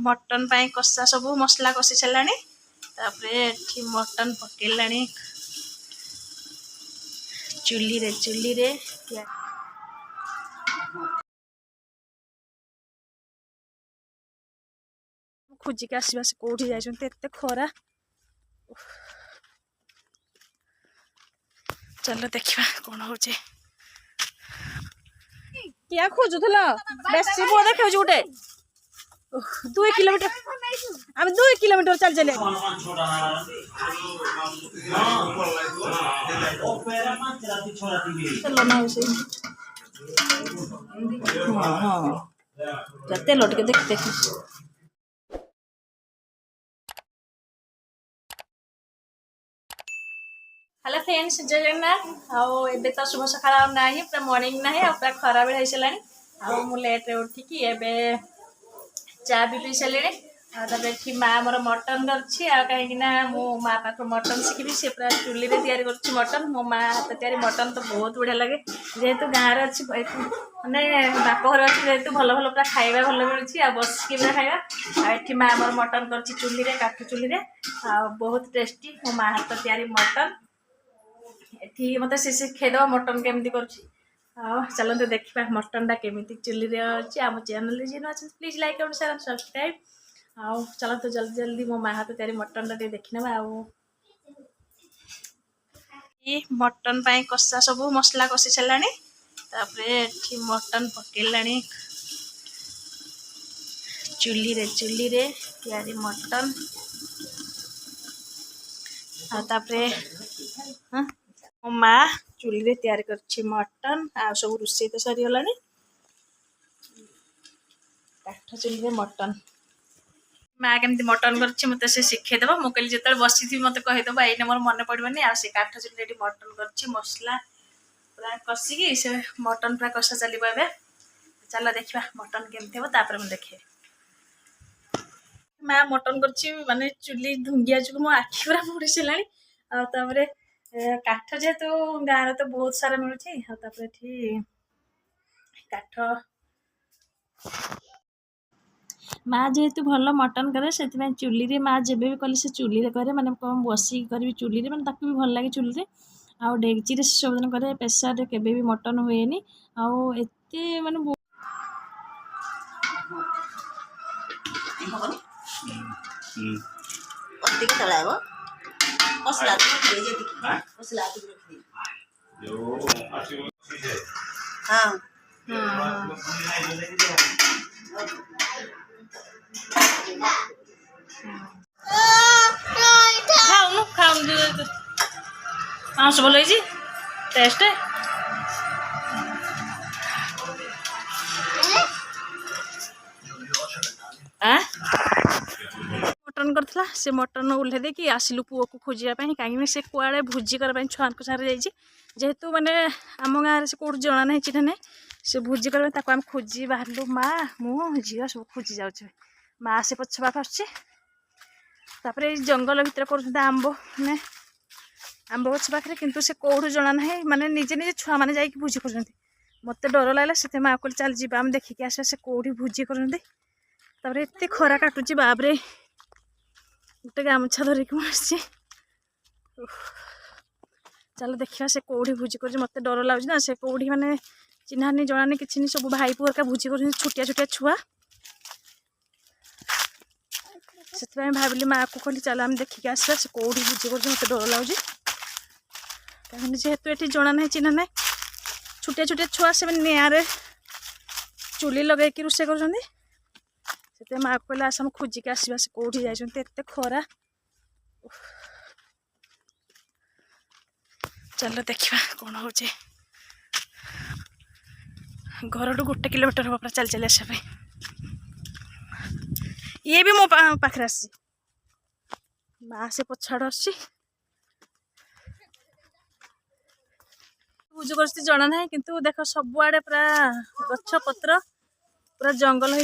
Mutton पाई कषा सब मसला कषि साराणी मटन पकेलाणी चुली रे खोजिक आसवा से कौटी जाते खरा चलो देखा कौन हो क्या खोजुल बेस पुआ देखा गोटे 2 किलोमीटर आम 2 किलोमीटर चल चले तेल टे देख देख हेलो फ्रेंड्स जय जगन्नाथ आओ एबे तो शुभ सकाळ ना पूरा मॉर्निंग ना पूरा खरा बेला हो सारा मु लेट उठिकी एबे चा भी पी सारे ये माँ मोर मटन कर कहीं मो माँ पाख मटन शिखी सी पूरा चुली तैयारी कर मटन मो माँ हाथ तैयारी मटन तो बहुत बढ़िया लगे जेहेतु गाँव में अच्छी मैंने बाप घर अच्छी जेहतु भल भल पूरा खाଇବା भल मिलूँ आ बसिकी पूरा खाଇବା ये माँ मोर मटन कर चुली काठ चुली बहुत टेस्टी मो माँ हाथ तैयारी मटन ये मत सी शिखेदव मटन केमती कर चलते देखा मटनटा केमी चुली अच्छी आम चैनल जी अच्छे please like comment share subscribe आओ चलते जल्दी जल्दी मो माँ हाथ तैयारी मटनटा देखने ये मटन पाई कषा सब मसला कषि साराणी मटन पकेलाणी चुली रे तैयारी मटन मो माँ चुली तैयारी कर मटन आ सब रोषे तो सरीगला काठ चुली मटन माँ केमती मटन कर मत से शिखेदेव मुझे जो बसी थी मत कहीदेव ये मोर मन पड़ोनी आ काठ चुली मटन कर मसला पूरा कषिकी से मटन पूरा कषा चलो ए चल देखा मटन केमती हम मुझे देखे माँ मटन कर माने चुली धुंगिया जो मो आखि पूरा पड़ी सारे काठ जेहेतु गाँव तो बहुत सारा मिलूँ काठ माँ जेहेतु भल मटन करे से चुली माँ जब भी कले से चुली करे माने कौन बसिक करी चुली मैंने भी भल लगे चुली आउ डेगची से सबदिन करे प्रेसर केबे भी मटन हुए आउ एते माने खाऊनु खाऊनु मांस भल टेस्ट मटन करथिला से मटन ओल्हे देकी आसिलु पुओ को खोजिया कहीं से कुआड़े भोजी करने छुआ सारे जेहेतु माने आम गाँव से कौट जना ना चिन्ह ना से भोजी करने आम खोजी बाहर माँ मु झील सब खोजी जाऊे माँ से पछ पाख आसपर जंगल भितर कर आंब ने आंब गछ पाखे किंतु से कौट जना ना माने निजे निजे छुआ मैंने जाकि भोजी कर मत डर लगला से माँ को चल जा आम देखिकी आस से कौटी भोजी कर एत खरा काटुची बाबरे गोटे गामछा धरिकी मुझे चलो देखा से कौटी भोजी कर मत डर लगुच ना से कौटी मैंने चिन्हानी जनानी कि सब भाई पुअर भोजी कर छोटिया छोटिया छुआ से भाविली माँ को कहली चल आम देखिकी आसा से कौटी भोजी कर मत डर लगुच कहीं जेहेतु ये जना ना चिन्ह ना छोटिया छोटिया छुआ से निआरे चुली लगे रोषे कर माँ को कहला आस खोजिक आसवा से कौटी जाते खरा चलो देखा कौन हो घर टू 1 किलोमीटर हम पूरा चल चल आसा ये भी मो पाखे आसी माँ से पछाड़ आसी भोज कर जना ना किंतु देख सबुआड़े पूरा गछ पत्र पूरा जंगल हो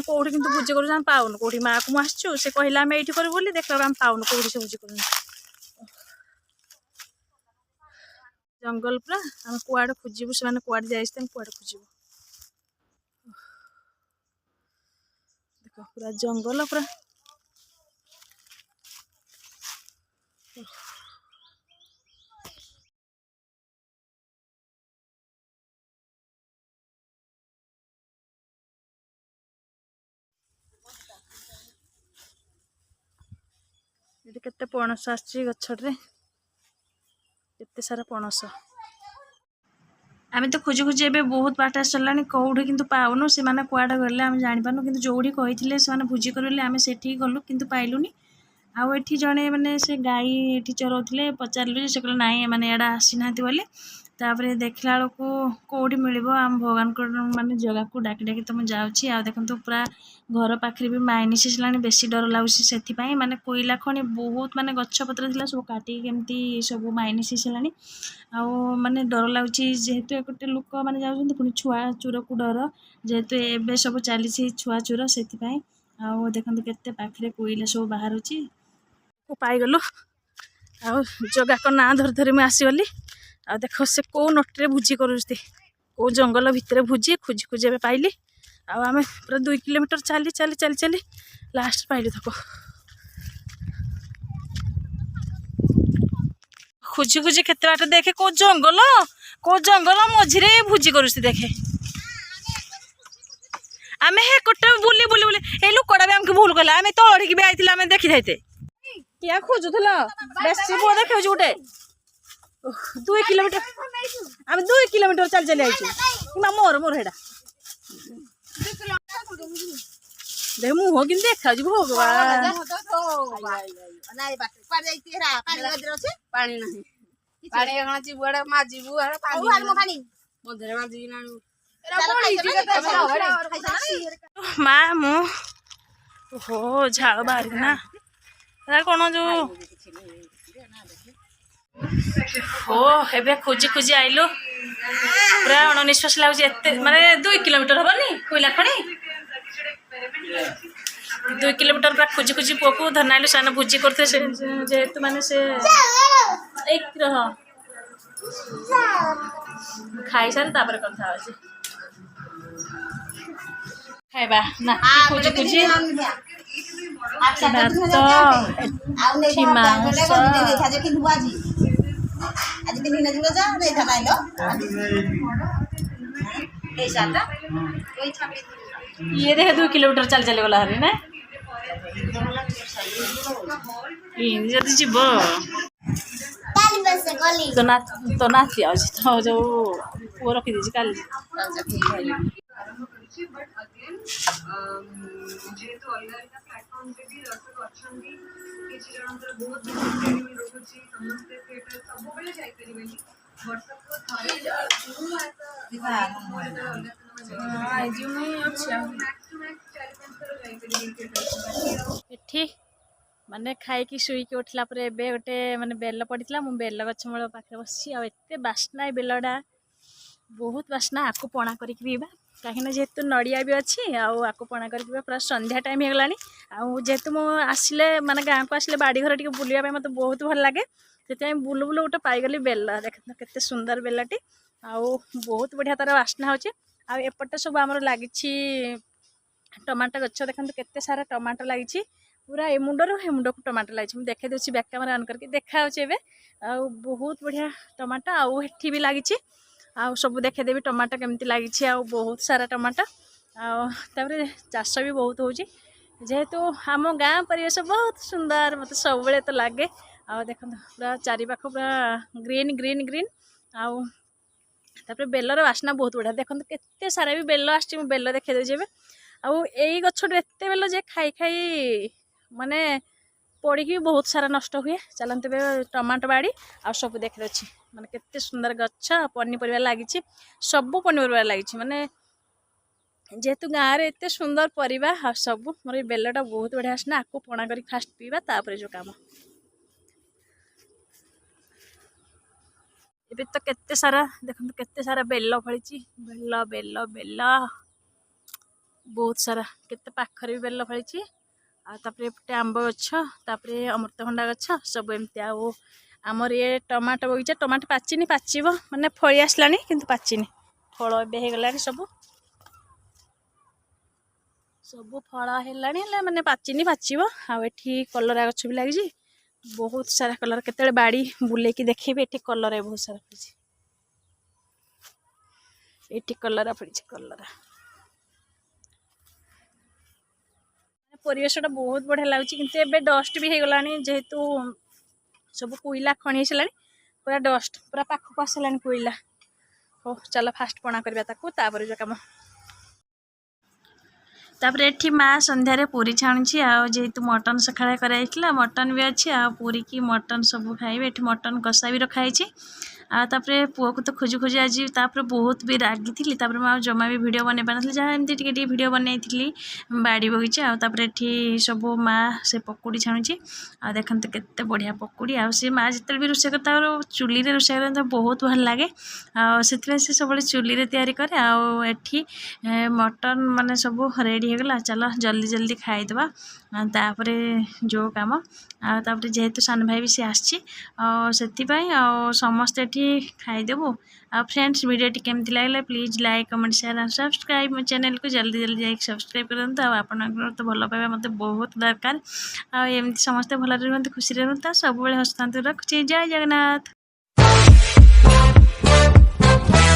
कौटी किंतु भोजी कर पाऊन कौटी माँ को आसचु से कहला आम ये करूँ देख आम पाऊन कौटी से भोजी कर जंगल पूरा आम कुआड़े खोजबू से कुआड़े जाए कुआड़े खोजबू पूरा जंगल पूरा ये केते पणस आछी गछरे केते सारा पणस आम तो खोजी खोजी ए बहुत बाट आसला कौटे कि पाऊनु से कुआडे गले आम जापारू कि जो कही से भोजी कर आम से गलु कि पाइलुनि आउ एठी जड़े मैंने से गाई एठी चराउले पचारू से कहले नाई मैंने एडा आसी ना बोली तापर देखला बेलू कौटी मिल आम भगवान को मानने जगह को डाकी डाकी तो मुझे आ देखो पूरा घर पाखे भी माइनी सीसला बेसी डर लगुच से माने कोईला खनि बहुत माने गछपत्र थी सब काटी केमती सब माइनी सीसला आउ माने डर लगुच जेहेतु गोटे लोक मैंने जाऊँ पुणी छुआ चोर को डर जेहेतु एवं सब चली छुआ चोर से आउ देखते केते पाखे कोईला सब बाहर पाईगलु आ जगह को ना धरी धरी मुझे आसीगली आ देख से कौ नटे भोजी कर कौ जंगल भितर भोजी खोजी खोजी ए पाइली आम पूरा 2 किलोमीटर चली चली चली चली लास्ट पाइलु तक खोजी खोजी केते बाट देखे कौ जंगल मझिरे भोजी कर देखे आम हे कोटे बुली बुली बुली ए लोकड़ा भी आमको भूल कला आम तड़िकी भी आई आम देखी थे क्या खोजुल बेसी पुआ देखा गोटे 2 किलोमीटर आम 2 किलोमीटर चल चली आई मोर मोर हेडा देख मुह कि देखा भगवान माँ मु हो झाड़ बाहर ना कौन जो हो एबे खोजी खोजी आइलु पूरा अणनिश्वास लगुच माने 2 किलोमीटर हबनी कोईला खणी 2 किलोमीटर पूरा खोजी खोजी पुआ को धरना से भोजी करते जेहेतु माने से एक रह खाई सारे तापर कथा अछि खाइबा ना खोजी खोजी ये देखे 2 किलोमीटर चल चले गला हरी ना जदि जीव तो नाती आज तो जो वो रखी दीजिए काली एठी माने खाई शुईकी उठला पर एबे गोटे माने बेल पड़ता मु बेल गछ मूल पाखे बस एत बास्ना बेलटा बहुत बास्ना आकु पणा कर पीवा कहीं जेहेतु नड़िया भी अच्छी आकु पणा कर पीवा पूरा संध्या टाइम होगला जेहेतु मु आसिले माने गाँव को आसिले बाड़ी घर टी बुलाया मत बहुत भल लगे से बुलू बुलू गोटे पाईगली बेल देख केते सुंदर बेलटी आउ बहुत बढ़िया तार बास्ना होचे एपटे सब आमर लगी टमाटो गछ देखते केते सारा टमाटो लगी पूरा ए मुंडर हे मुंड को टमाटो लगी देखे दूसरी बैक कैमरा ऑन करके देखा बहुत बढ़िया टमाटो आउ हेठी भी लगी आउ सब देखेदेवी टमाटो केमती लगी बहुत सारा टमाटो आउे चाष भी बहुत हो जेहेतु आम गाँ परिवेश बहुत सुंदर मत सब तो लगे देख पूरा चारिपाख पूरा ग्रीन ग्रीन ग्रीन आउ बेलर बास्ना बहुत बढ़िया देखो केते सारा भी बेल आस बेल देखे देजे आउ यही गछटू एत बेल जे खाई खाई माने पड़ी बहुत सारा नष्ट हुए चलते टमाटो बाड़ी आ सब देखे अच्छी माने केते सुंदर गछ पनीपरिया लगी सब पनीपरिया लगी माने जेहेतु गाँव में एत सुंदर परिबा आ सब मोर बेलटा बहुत बढ़िया आसना आपको पणा कर फास्ट पीवा तापर जो काम ये तो केते सारा देखो केते सारा बेल फली बेल बेल बेल बहुत सारा केते पाखरे भी बेल फली आते आंब गछ अमृतभंडा गछ सब एमती आमर ये टमाटो बगीचा टमाटो पाचिनी पाचिब माने फली आसलानी किंतु पाचिनी फल एबे हो गलानी सब ସବୁ ଫଳ ହେଲାଣି ହେଲେ ମାନେ ପାଚିନି ପାଚିବ। ଆଉ ଏଠି କଲରା ଗଛ ବି ଲାଗିଛି ବହୁତ ସାରା କଲରା। କେତେବେଳେ ବାଡ଼ି ବୁଲେଇକି ଦେଖେଇବି। ଏଠି କଲରା ବହୁତ ସାରା ଫଳିଛି। ଏଠି କଲରା ଫଳିଛି କଲରା। ପରିବେଶଟା ବହୁତ ବଢ଼ିଆ ଲାଗୁଛି କିନ୍ତୁ ଏବେ ଡଷ୍ଟ ବି ହେଇଗଲାଣି ଯେହେତୁ ସବୁ କୋଇଲା ଖଣି ଆସିଲାଣି ପୁରା ଡଷ୍ଟ ପୁରା ପାଖକୁ ଆସିଲାଣି କୋଇଲା। ହଉ ଚାଲ ଫାଷ୍ଟ ପଣା କରିବା ତାକୁ ତାପରେ ଯେଉଁ କାମ। ତାପରେ ଏଠି ମା ସନ୍ଧ୍ୟାରେ ପୁରୀ ଛାଣୁଛି। ଆଉ ଯେହେତୁ ମଟନ୍ ସକାଳେ କରାଯାଇଥିଲା ମଟନ୍ ବି ଅଛି ଆଉ ପୁରୀ କି ମଟନ୍ ସବୁ ଖାଇବେ। ଏଠି ମଟନ୍ କଷା ବି ରଖାହେଇଛି। ଆଉ ତାପରେ ପୁଅକୁ ତ ଖୋଜି ଖୋଜି ଆଜି ତାପରେ ବହୁତ ବି ରାଗିଥିଲି। ତାପରେ ମୁଁ ଆଉ ଜମା ବି ଭିଡ଼ିଓ ବନେଇ ପାରିନଥିଲି ଯାହା ଏମିତି ଟିକେ ଟିକେ ଭିଡ଼ିଓ ବନେଇଥିଲି ବାଡ଼ି ବଗିଚା। ଆଉ ତାପରେ ଏଠି ସବୁ ମା ସେ ପକୁଡ଼ି ଛାଣୁଛି। ଆଉ ଦେଖନ୍ତୁ କେତେ ବଢ଼ିଆ ପକୁଡ଼ି। ଆଉ ସେ ମା ଯେତେବେଳେ ବି ରୋଷେଇ କରେ ତାର ଚୁଲିରେ ରୋଷେଇ କରେ ତ ବହୁତ ଭଲ ଲାଗେ। ଆଉ ସେଥିପାଇଁ ସେ ସବୁବେଳେ ଚୁଲିରେ ତିଆରି କରେ। ଆଉ ଏଠି ମଟନ୍ ମାନେ ସବୁ ରେଡ଼ି ହେଇଗଲା। ଚାଲ ଜଲ୍ଦି ଜଲ୍ଦି ଖାଇଦେବା ତାପରେ ଯେଉଁ କାମ। ଆଉ ତାପରେ ଯେହେତୁ ସାନ ଭାଇ ବି ସେ ଆସିଛି ଆଉ ସେଥିପାଇଁ ଆଉ ସମସ୍ତେ ଏଠି ଖାଇଦେବୁ। ଆଉ ଫ୍ରେଣ୍ଡସ୍ ଭିଡ଼ିଓଟି କେମିତି ଲାଗିଲା ପ୍ଲିଜ୍ ଲାଇକ୍ କମେଣ୍ଟ ସେୟାର ଆଉ ସବସ୍କ୍ରାଇବ୍ ମୋ ଚ୍ୟାନେଲକୁ ଜଲ୍ଦି ଜଲ୍ଦି ଯାଇକି ସବସ୍କ୍ରାଇବ୍ କରନ୍ତୁ। ଆଉ ଆପଣଙ୍କର ତ ଭଲ ପାଇବା ମୋତେ ବହୁତ ଦରକାର। ଆଉ ଏମିତି ସମସ୍ତେ ଭଲରେ ରୁହନ୍ତୁ ଖୁସିରେ ରୁହନ୍ତୁ ଆଉ ସବୁବେଳେ ହସୁଥାନ୍ତୁ। ରଖୁଛି ଜୟ ଜଗନ୍ନାଥ।